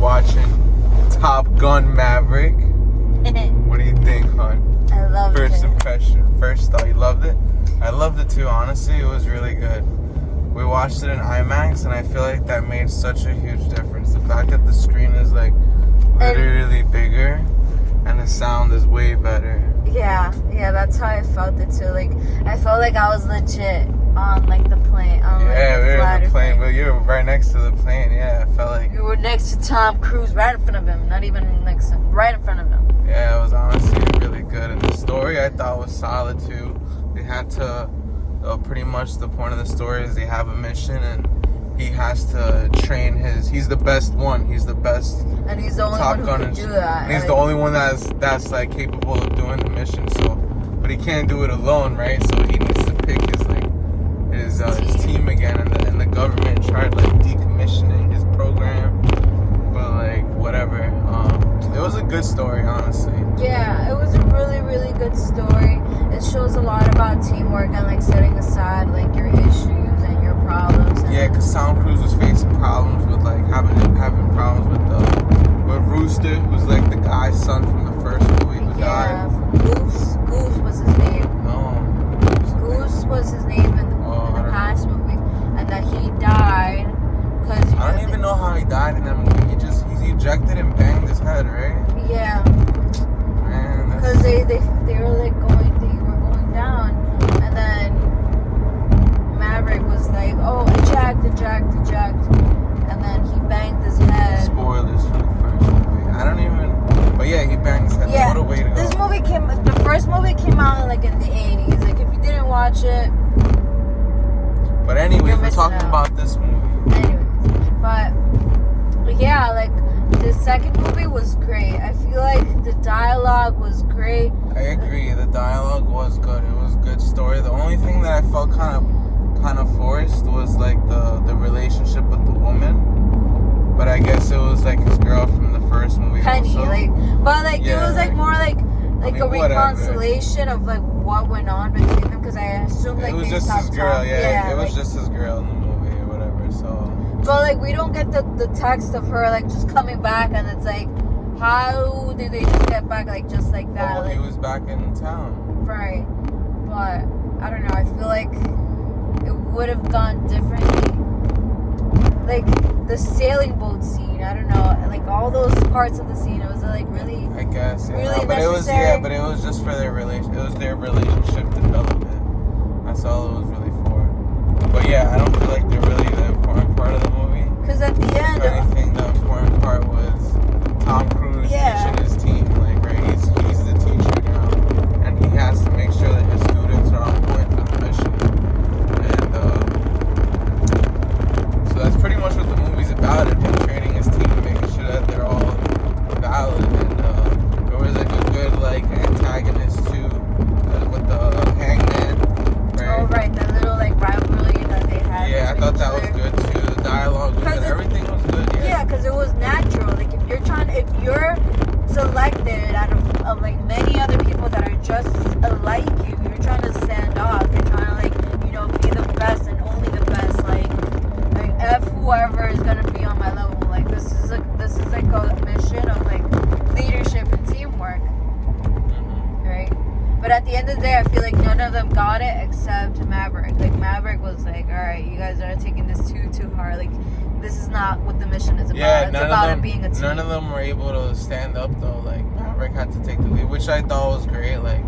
watching Top Gun Maverick. What do you think, hon? I loved it. First impression, first thought. You loved it? I loved it too, honestly. It was really good. We watched it in IMAX, and I feel like that made such a huge difference. The fact that the screen is like literally bigger, and the sound is way better. Yeah, that's how I felt it too. Like, I felt like I was legit on like the plane. Yeah, we were in the plane, but you were right next to the plane. Yeah, I felt like you were next to Tom Cruise, right in front of him. Not even next to him, right in front of him. Yeah, it was honestly really good, and the story I thought was solid too. They had to, pretty much the point of the story is they have a mission, and he has to train he's the best one. He's the best. And he's the only one who can do that. And he's the only one that's like capable of doing the mission. So, but he can't do it alone, right? So he needs to pick his team again, and the government tried like decommissioning his program, but like whatever. It was a good story, honestly. Yeah, it was a really, really good story. It shows a lot about teamwork and like setting aside like your issues and your problems. And yeah, because Tom Cruise was facing problems with like having problems with Rooster, who's like the guy's son from the first movie who died. Goose was his name. No. Goose was his name in the past movie, and that he died because I don't even know how he died in that movie. He ejected and banged his head, right? Yeah. Man, because they were like going down, and then Maverick was like, oh, eject, and then he banged his head. Spoilers for the first movie. But yeah, he banged his head. Yeah, what a way to go. The first movie came out like in the 80s. Like if you didn't watch it. But anyways, we're talking about this movie. Anyways, but yeah, like the second movie was great. I feel like the dialogue was great. I agree. The dialogue was good. It was a good story. The only thing that I felt kind of forced was like the relationship with the woman. But I guess it was like his girl from the first movie. Penny, also. it was like more like a reconciliation of like what went on between them, because I assume like it was they just stopped his girl. talking. Yeah, it was just his girl in the movie or whatever. So. But like we don't get the text of her like just coming back, and it's like, how did they just get back like just like that? Well, like, he was back in town. Right. But I don't know. I feel like it would have gone differently. Like the sailing boat scene. I don't know. Like all those parts of the scene. It was like really. I guess. Yeah. Really but necessary. but it was just for their relation. It was their relationship development. That's all it was really for. But yeah, I don't feel like they're really the important part of the movie. Because at the end. If anything, the important part was Tom Cruise teaching his team. Like, right, he's the teacher now, and he has to make sure that his students are on point for the mission. And so that's pretty much what the movie's about. Him training his team, making sure that they're all valid. And there was like a good like antagonist too, with the hangman. Right? Oh right, that little like rivalry that they had. Yeah, I thought that was good too. The dialogue was good. Everything was good. Yeah, because it was natural. Like if you're selected out of like many other people that are just like you're trying to stand off. You're trying to like be the best and only the best. Like F whoever is gonna be on my level. Like this is like a mission of like leadership and teamwork, right? But at the end of the day, I feel like none of them got it except Maverick. Like Maverick was like, all right, you guys are taking this too hard. Like this is not what the mission is about. Yeah, it's about it being a team. None of them were able to stand up though. Like Maverick had to take the lead, which I thought was great. Like,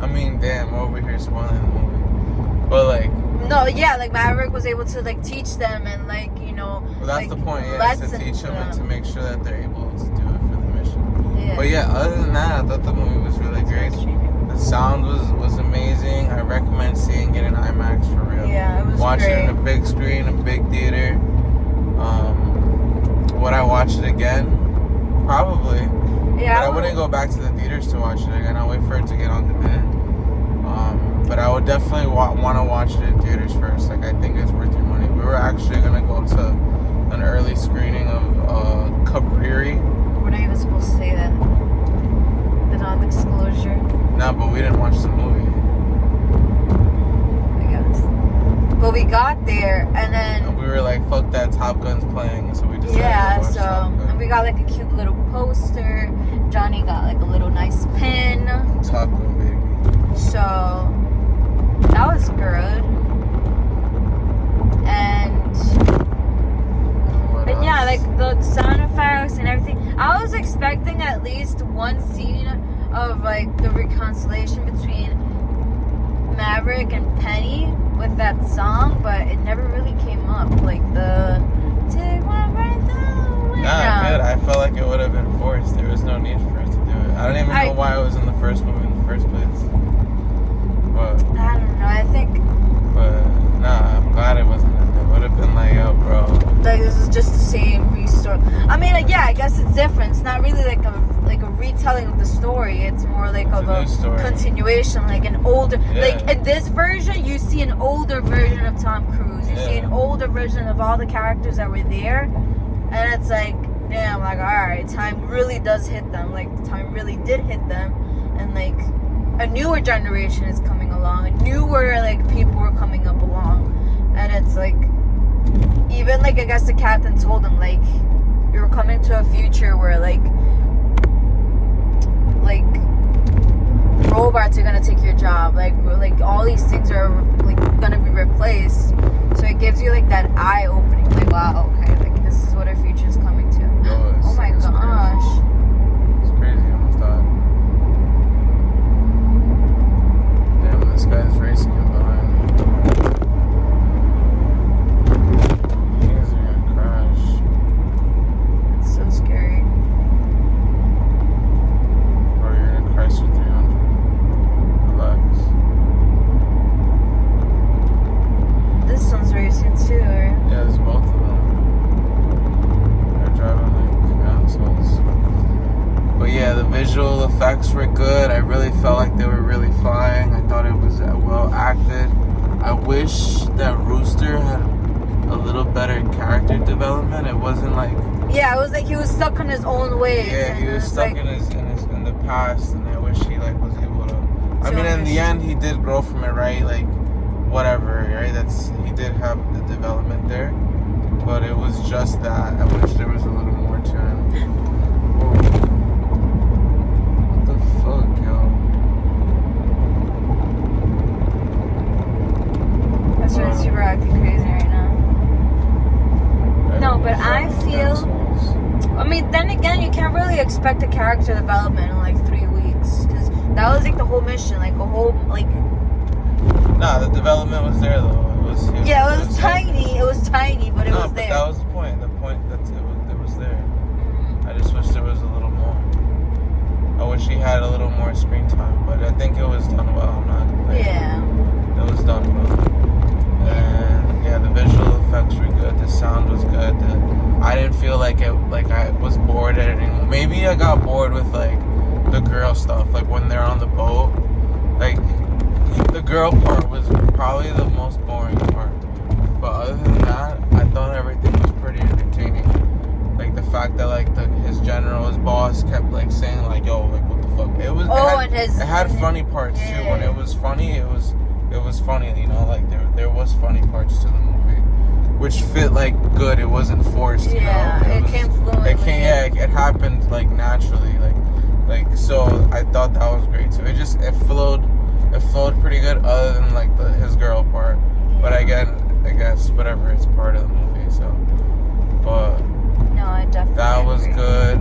I mean, damn, we're over here spoiling the movie, but like. No, yeah, like Maverick was able to like teach them and like Well, that's like, the point. Yeah, to teach them and to make sure that they're able to do it for the mission. Yeah. But yeah, other than that, I thought the movie was really great. The sound was amazing. I recommend seeing it in IMAX for real. Yeah, it was Watch great. it in a big screen, a big theater. Would I watch it again? Probably. Yeah. But I wouldn't go back to the theaters to watch it again. I'll wait for it to get on demand. But I would definitely want to watch it in theaters first. Like, I think it's worth your money. We were actually going to go to an early screening of Cabriri. We're not even supposed to say that. The non-disclosure. No, but we didn't watch the movie. I guess. But we got there, and then... We were were like, fuck that, Top Gun's playing, so we decided Yeah, to watch so Top Gun. and we got like a cute little poster. Johnny got like a little nice pin. Top Gun, baby. So that was good. And What but yeah, else? like the sound effects and everything. I was expecting at least one scene of like the reconciliation between Maverick and Penny with that song, but it never really came up. Like the take my breath away. Nah, good. I felt like it would have been forced. There was no need for it to do it. I don't even know why it was in the first movie in the first place. But I don't know. I think nah, I'm glad it wasn't. It would have been like, yo, bro. like this is just the same restore. I mean, like, yeah, I guess it's different. It's not really like a retelling of the story. It's more like It's of a new story. continuation, like an older. Yeah. Like in this version, you see an older version of Tom Cruise. You see Yeah. an older version of all the characters that were there, and it's like, damn, like, all right, time really does hit them. Like time really did hit them, and like a newer generation is coming along. A newer like people were coming up along, and it's like. Even like I guess the captain told him like you're coming to a future where like robots are gonna take your job, like all these things are like gonna be replaced. So it gives you like that eye opening, like wow, okay, like this is what our future is coming to. Yo, Oh my it's gosh. Crazy. It's crazy. I almost died. Damn, this guy's racing him behind me. Things are gonna crash. It's so scary. Bro, you're in a Chrysler 300. Relax. This one's racing too, right? Yeah, there's both of them. They're driving like assholes. But yeah, the visual effects were good. I really felt like they were really flying. I thought it was well acted. I wish that Rooster had a little better character development. It wasn't like Yeah, it was like he was stuck in his own ways. yeah, he and was it's stuck like, in the past, and I wish he like was able to. I mean, in the end, he did grow from it, right? Like whatever, right? He did have the development there, but it was just that. I wish there was a little more to him. Whoa. What the fuck, yo? That's why super acting crazy right now. No, but I feel. I mean, then again, you can't really expect a character development in like 3 weeks because that was like the whole mission, like a whole like. Nah, the development was there though. Yeah, it was tiny. It was tiny, but it was but there. that was the point. The point that it was there. I just wish there was a little more. I wish he had a little more screen time, but I think it was done well. I'm not complaining. Yeah. It was done well. And yeah, the visual effects were good. The sound was good. I didn't feel like I was bored editing. Maybe I got bored with like the girl stuff, like when they're on the boat. Like the girl part was probably the most boring part. But other than that, I thought everything was pretty entertaining. Like the fact that like his general, his boss kept like saying like, "Yo, like what the fuck?" It had funny parts too. When it was funny, it was funny. You know, like there was funny parts to the movie, which fit like good. It wasn't forced. You know? It came fluently. It happened like naturally. Like so. I thought that was great too. It flowed pretty good. Other than like his girl part, but I guess whatever. It's part of the movie. So, but. No, I definitely. That was agree. good.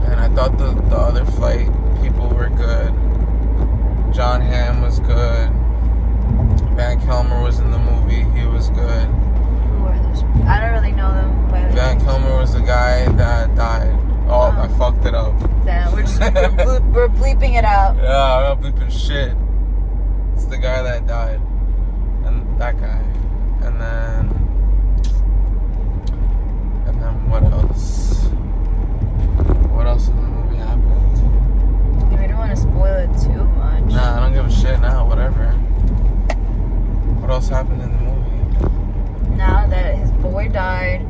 And I thought the other flight people were good. John Hamm was good. Van Kilmer was in the movie. He was good. Who are those? I don't really know them. But Van Kilmer was the guy that died. Oh, I fucked it up. Damn, we're bleeping it out. Yeah, I'm not bleeping shit. It's the guy that died. And that guy. And then what else? What else in the movie happened? We don't want to spoil it too much. Nah, I don't give a shit now, whatever. What else happened in the movie? Now that his boy died,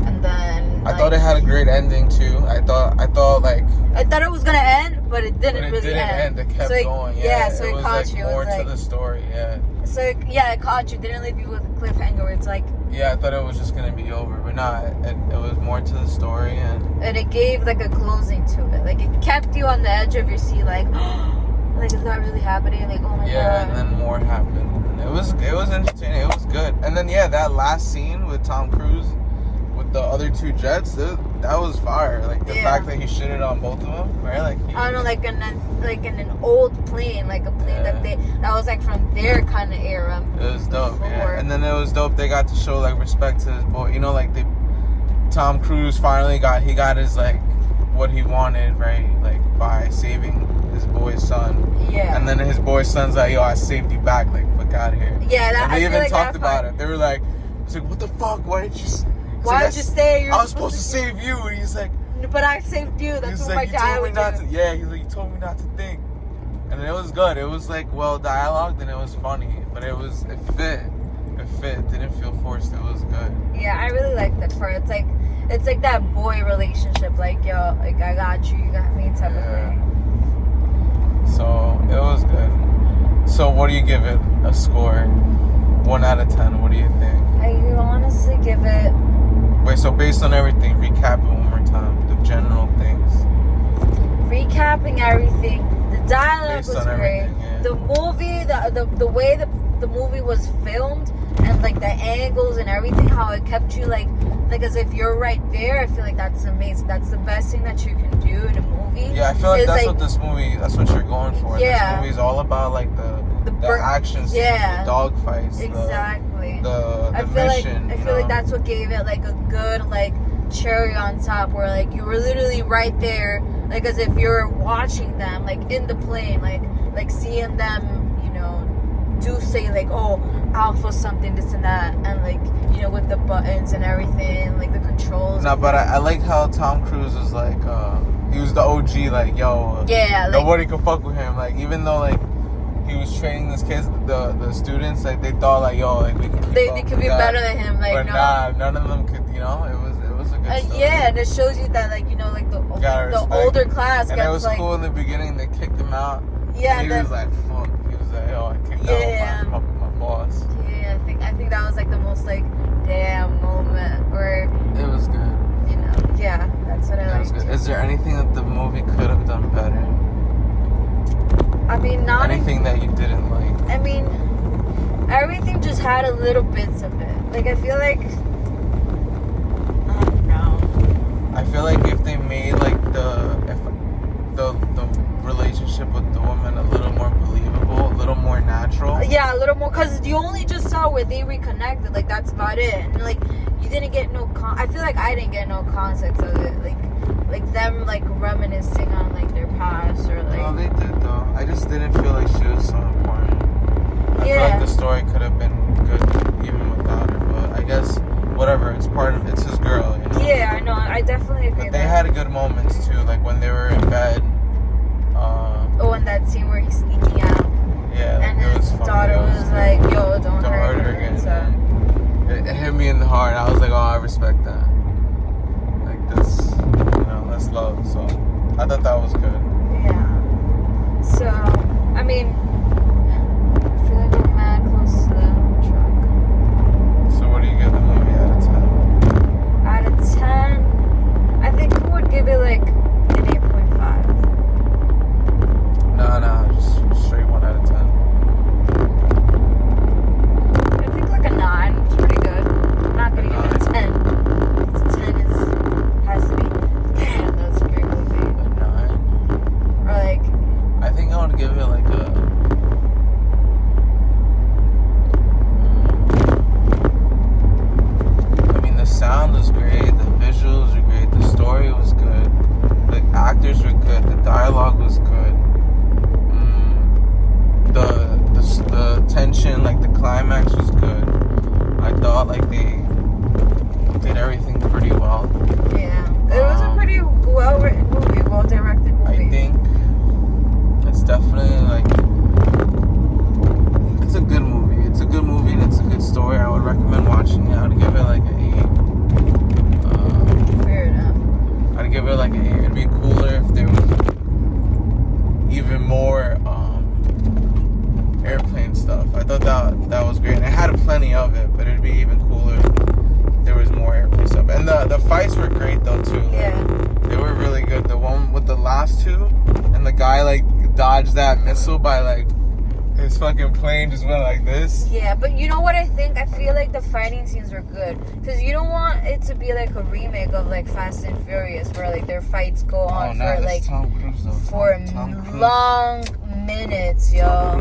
and then I thought it had a great ending too. I thought it was gonna end, but it didn't really end. It kept going. Yeah, so it it was caught like you. more It was to like, the story. Yeah. So yeah, it caught you. Didn't leave you with a cliffhanger where it's like. Yeah, I thought it was just gonna be over, but nah, it was more to the story, and it gave like a closing to it. Like it kept you on the edge of your seat, like, like is that really happening? Like, oh my god. Yeah, and then more happened. And it was entertaining. It was good. And then yeah, that last scene with Tom Cruise with the other two jets, that was fire. Like the fact that he shitted on both of them, right? Like I don't know, like in an old plane, like a plane that was like from their kind of era. It was dope. Yeah. And then it was dope. They got to show like respect to his boy. You know, like Tom Cruise finally got his like what he wanted, right? Like by saving his boy's son. Yeah. And then his boy's son's like, yo, I saved you back. Like, fuck out of here. Yeah. And they even talked about it. They were like, it's like, what the fuck? Why did you stay? I was supposed to save you. And he's like, but I saved you. That's what my dad would do. Yeah, he's like, you told me not to think. And it was good. It was like well dialogued and it was funny. But it fit. It fit. Didn't feel forced. It was good. Yeah, I really like that part. It's like that boy relationship. Like, yo, like I got you, you got me type of thing. So it was good. So what do you give it a score? 1 out of 10. What do you think? I honestly give it. Wait, so based on everything, recap it one more time. The general things. Recapping everything. The dialogue was great. Yeah. The movie, the way the movie was filmed, and like the angles and everything, how it kept you like as if you're right there. I feel like that's amazing. That's the best thing that you can do in a movie. Yeah, I feel like that's what you're going for. Yeah. This movie's all about like the action scenes, the dog fights, exactly. The mission. I feel like that's what gave it like a good like cherry on top, where like you were literally right there, like as if you're watching them, like in the plane, like seeing them, you know, do say like, oh, alpha something, this and that, and like, you know, with the buttons and everything, like the controls. No, but I like how Tom Cruise was like, he was the OG, like, yo, nobody could fuck with him. Like, even though like he was training these kids, the students, like they thought like, yo, like we can keep they could be better than him, like, but no. Nah, none of them could. You know, it was a good story. Yeah, and it shows you that, like, you know, like the older class. And gets, it was like, cool in the beginning. They kicked him out. Yeah, and he was like, fuck. He was like, yo, I kicked out my boss. Yeah, I think that was like the most like damn moment where it was good. You know, yeah, that's what I liked. Is there anything that the movie could have done better? I mean, not anything that you didn't like. I mean, everything just had a little bits of it. Like I feel like I don't know. I feel like if they made like the relationship with the woman a little more believable, a little more natural. Yeah, a little more, because you only just saw where they reconnected. Like that's about it. And like you didn't get no I feel like I didn't get no context of it. Like them like reminiscing on like their past or like. No, they did though. I just didn't feel like she was so important. I feel like the story could have been good even without her. But I guess whatever. It's his girl. You know? Yeah, I know. I definitely agree. But they had good moments too, like when they were in bed. In that scene where he's sneaking out. Yeah, like, and his daughter was like, "Yo, don't hurt her again." So. It hit me in the heart. I was like, "Oh, I respect that." Like that's, that's love. So I thought that was good. Yeah. So I mean, I feel like we're mad close to the truck. So what do you give the movie out of 10? Out of 10, I think we would give it like an 8.5. No, just straight 1 out of 10. I think like a 9. It's pretty good. I'm not gonna give it a 10. Because a 10 has to be. Damn, that's a great movie. A 9. Or like. I think I would give it like a. fights were great though too. Like, Yeah. they were really good. The one with the last two, and the guy like dodged that missile by like his fucking plane just went like this. Yeah, but you know what I think? I feel like the fighting scenes were good because you don't want it to be like a remake of like Fast and Furious where like their fights go on for like Tom Cruise, though. for Tom Cruise. long minutes, yo.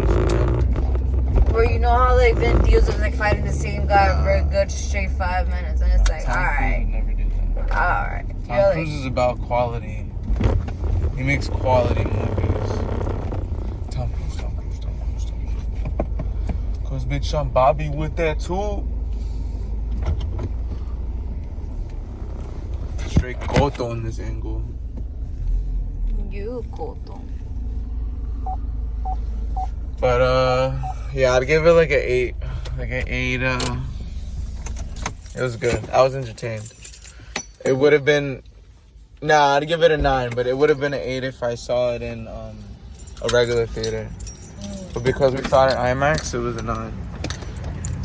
Where you know how like Vin Diesel was like fighting the same guy for a good straight 5 minutes, and it's like, Tom all right, Cruise never did that. all right. Tom Cruise is about quality. He makes quality movies. Tom Cruise. Cause bitch, I'm Bobby with that too. Straight Koto in this angle. You Koto. But yeah, I'd give it like an 8. Like an 8. It was good. I was entertained. It would have been, I'd give it a 9, but it would have been an 8 if I saw it in a regular theater. But because we saw it in IMAX, it was a 9.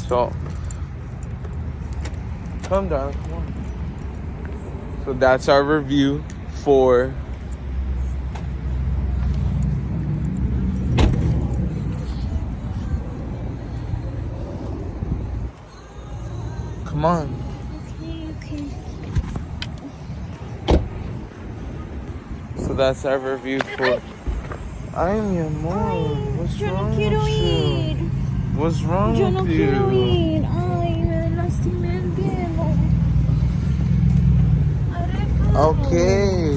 So, come down, come on. So that's our review for come on. Okay. So that's our review for Ay, mi amor. What's wrong with you? What's wrong Yo no with quiero you? ir. Ay, me lastimé el dedo. Okay.